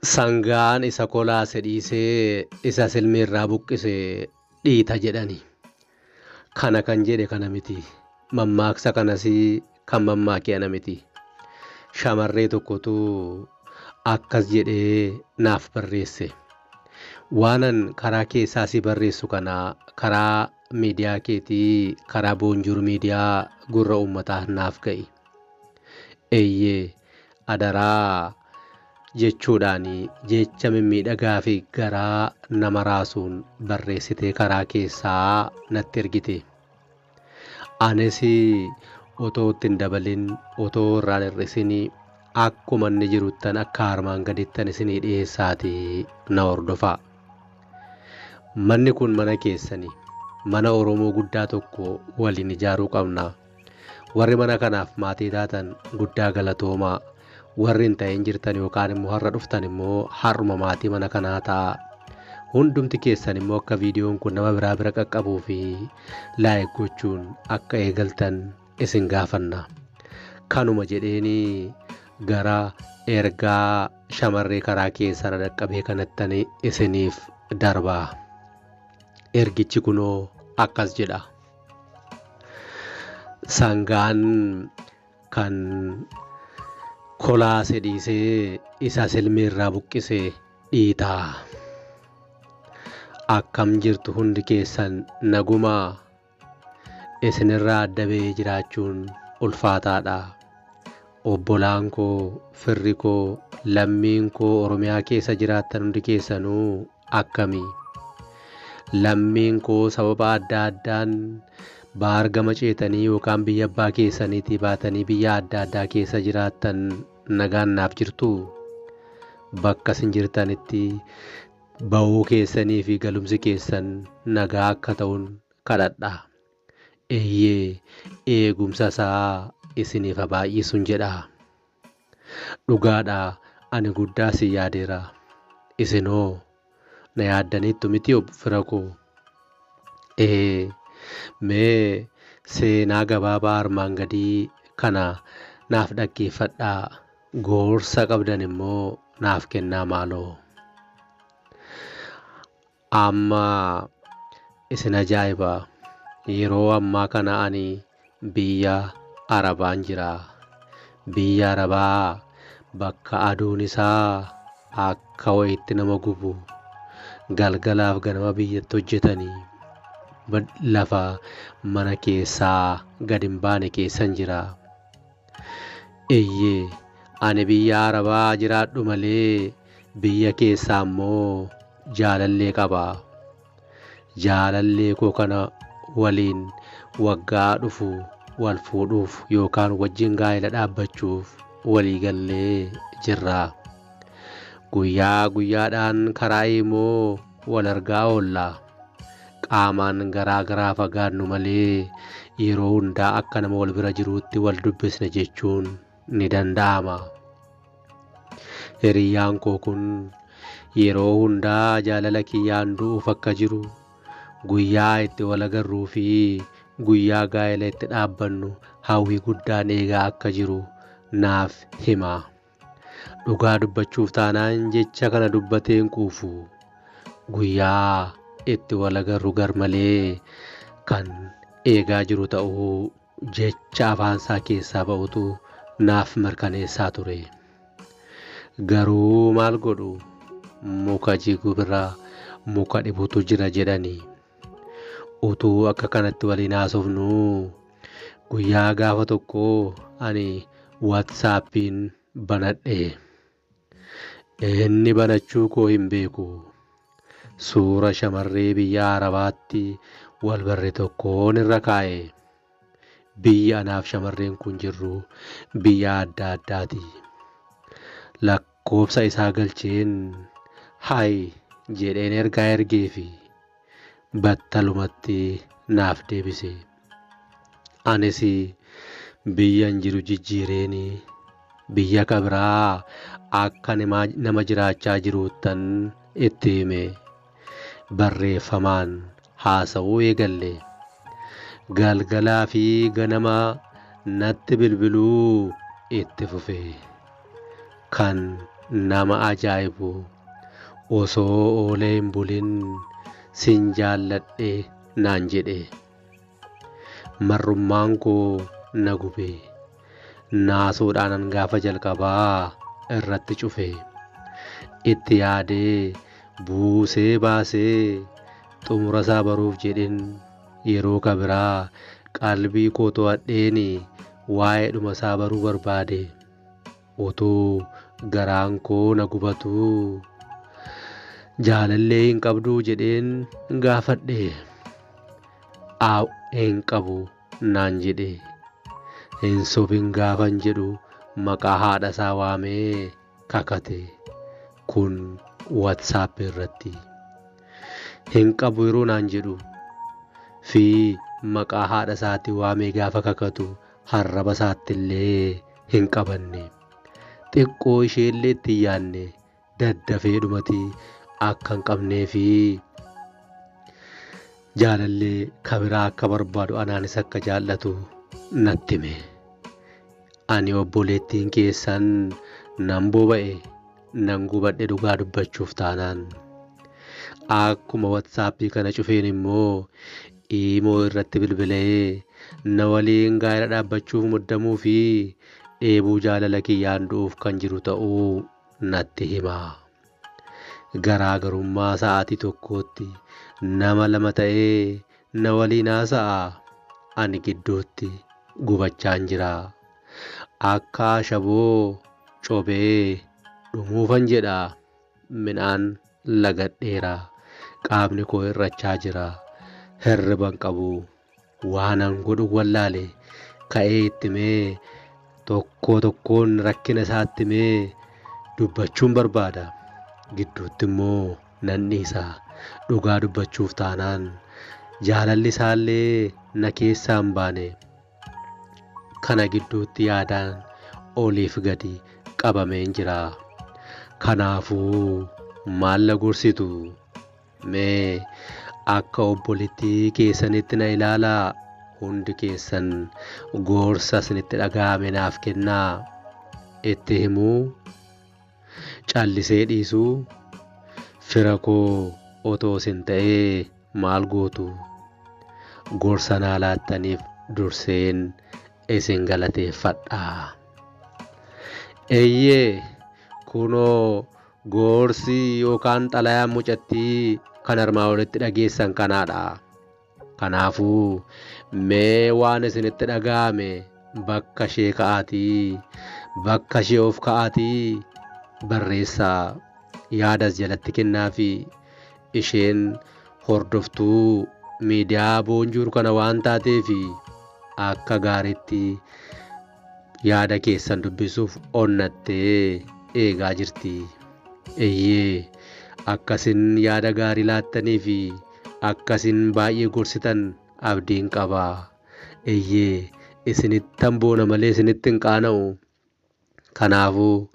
Sangaan isa kolaase dhiisee isa silmiirraa buqqise dhiita jedhani. Kana kan jedhe kana miti. Mammaaksa kanas kan mammaake ana miti. Shamarree tokkotu akkas jedhee naaf barreesse. Waanan karaa keessaa si barreessu kana karaa miidiyaa keetii karaa boonjur miidiyaa gurra uummataa naaf ga'i. Eeyyee adaraa jechuudhaan jecha mimmiidhagaa fi garaa nama raasuun barreessitee karaa keessaa natti ergite. Anis otoo ittiin dabalin otoo irraan hir'isin akkuma inni jiruttan akka armaan gadittan isinii dhiyeessaatii na hordofaa. Manni kun mana keessanii mana Oromoo guddaa tokko waliin ijaaruu qabna. Warri mana kanaaf maatii taatan guddaa galatoomaa. Warri hin ta'in jirtan yookaan immoo har'a dhuftan immoo har'uma maatii mana kanaa ta'a. Hundumti keessan immoo akka viidiyoon kun nama biraa bira qaqqabuu fi laayik gochuun akka eegaltan isin gaafanna. Kanuma jedheeni gara ergaa shamarree karaa keessa dhaqqabee kanattan isiniif darbaa. Ergichi kunoo akkas jedha. Sangaan kan kolaase dhiisee isa silmiirraa buqqise dhiitaa. Akkam jirtu hundi keessan nagumaa. Isinirraa adda ba'ee jiraachuun ulfaataadha. Obbolaan koo, firri koo, lammiin koo Oromiyaa keessa jiraattan hundi keessanuu akkamii? Lammiin koo sababa adda addaan baargama ceetanii yookaan biyya abbaa keessaniitii baatanii biyya adda addaa keessa jiraattan nagaan naaf jirtu. Bakka isin jirtanitti ba'uu keessanii fi galumsi keessan nagaa akka ta'uun kadhadha. Eeyyee eegumsa isaa isiniif baay'isuun jedha. Dhugaadha ani guddaa si yaadeera. Isinoo na yaaddaniittu miti fira koo. Mee seenaa gabaabaa armaan gadii kana naaf dhaggeeffadhaa. Gorsa qabdan immoo naaf kennaa maaloo. Amma isin ajaa'iba. Yeroo ammaa kana ani biyya Arabaan jira. Biyya Arabaa bakka aduun isaa akka wayiitti nama gubu galgalaaf ganama biyyatti hojjetanii lafa mana keessaa gad hin baane keessan jira. Eeyyee ani biyya Arabaa jiraadhu malee biyya keessaa immoo jaalallee qaba. Jaalallee koo kana waliin waggaa dhufu wal fuudhuuf yookaan wajjin gaa'ela dhaabbachuuf walii gallee jirra. Guyyaa guyyaadhaan karaa immoo wal argaa oolla. Qaamaan garaa garaa fagaannu malee yeroo hundaa akka nama wal bira jiruutti wal dubbisne jechuun ni danda'ama. Hiriyyaan koo kun yeroo hundaa jaalala kiyyaan du'uuf akka jiru guyyaa itti wal agarruu fi guyyaa gaa'ela itti dhaabbannu hawwii guddaan eegaa akka jiru naaf hima. Dhugaa dubbachuuf taanaan jecha kana dubbateen quufu. Guyyaa itti wal agarru gar malee kan eegaa jiru ta'uu jecha afaansaa keessaa ba'utu naaf mirkaneessaa ture. Garuu maal godhu muka jigu bira muka dhibutu jira jedhanii. Utuu akka kanatti waliin haasofnu guyyaa gaafa tokko ani WhatsAppiin banadhe. Inni banachuu koo hin beeku. Suura shamarree biyya Arabaatti wal barre tokkoon irra kaa'e. Biyya anaaf shamarreen kun jirru biyya adda addaati. Lakkoobsa isaa galcheen haay jedheen ergaa ergeefi battalumatti naaf deebise. Anis biyyan jiru jijjiireeni biyya kabiraa akka nama jiraachaa jiruuttan itti hime. Barreeffamaan haasa'uu eegalle. Galgalaa fi ganama natti bilbiluu itti fufe. Kan nama ajaa'ibu osoo oolee hin bulin sin jaalladhe naan jedhe. Marrummaan koo na gube naasuudhaanan gaafa jalqabaa irratti cufe. Itti yaadee buusee baasee xumura isaa baruuf jedhin yeroo kabiraa qalbii koo to'adheeni waa'ee dhuma isaa baruu barbaade. Utuu garaan koo na gubatuu jaalallee hin qabduu jedheen gaafadhe. Hin qabu naan jedhe. Hin sobin gaafan jedhu maqaa haadha isaa waamee kakate. Kun WhatsApp irratti. Hin qabu yeroo naan jedhu fi maqaa haadha isaatti waamee gaafa kakatu harraba isaatti illee hin qabanne. Xiqqoo isheellee itti yaanne daddafee dhumati akka hin qabnee fi jaalallee kabiraa akka barbaadu anaanis akka jaallatu natti hime. Ani obboleettiin keessan nan boba'e nan gubadhe dhugaa dubbachuuf taanaan. Akkuma WhatsAppii kana cufeen immoo Imoo irratti bilbilee na waliin gaa'ela dhaabbachuuf muddamuu fi dheebuu jaalala kiyyaan du'uuf kan jiru ta'uu natti hima. Garaagarummaa sa'aatii tokkootti nama lama ta'ee na waliin haasa'a. Ani gidduutti gubachaan jira. Akka ashaboo cobee dhumuufan jedha. Midhaan lagadheera. Qaamni koo hirrachaa jira. Hirriban qabu. Waanan godhu wallaale ka'ee itti mee tokko tokkoon rakkina isaatti mee dubbachuun barbaada. Gidduutti immoo nan dhiisa. Dhugaa dubbachuuf taanaan jaalalli isaallee na keessaa hin baane. Kana gidduutti yaadaan oliif gadi qabameen jira. Kanaafuu maal na gorsitu? Mee akka obboleettii keessanitti na ilaalaa. Hundi keessan gorsa isinitti dhaga'ame naaf kennaa. Itti himuu? Callisee dhiisuu? Fira koo otoo isin ta'ee maal gootu? Gorsa naa laattaniif durseen isin galateeffadha. Eeyyee kunoo gorsi yookaan xalayaan mucattii kan armaan olitti dhageessan kanaadha. Kanaafuu mee waan isinitti dhaga'ame bakka ishee ka'aatii bakka ishee of ka'aatii barreessaa. Yaadas jalatti kennaa fi isheen hordoftuu miidiyaa boonjuu kana waan taateef akka gaariitti yaada keessan dubbisuuf onnattee eegaa jirti. Eeyyee akkasin yaada gaarii laattanii fi akkasin baay'ee gorsitan abdiin qaba. Eeyyee isinittan boona malee isinitti hin qaana'u. Kanaafuu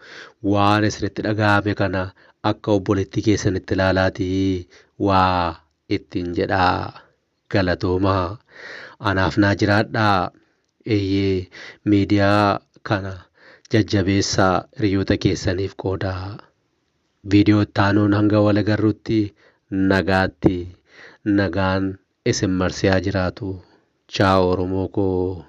waan isinitti dhaga'ame kana akka obboleettii keessanitti ilaalaatii waa ittiin jedhaa. Galatoomaa. Anaaf naa jiraadhaa. Eeyyee miidiyaa kana jajjabeessaa hiriyoota keessaniif qoodaa. Viidiyoo itti aanuun hanga wal agarruutti nagaatti. Nagaan isin marsee haa jiraatu. Ciao Oromoo koo.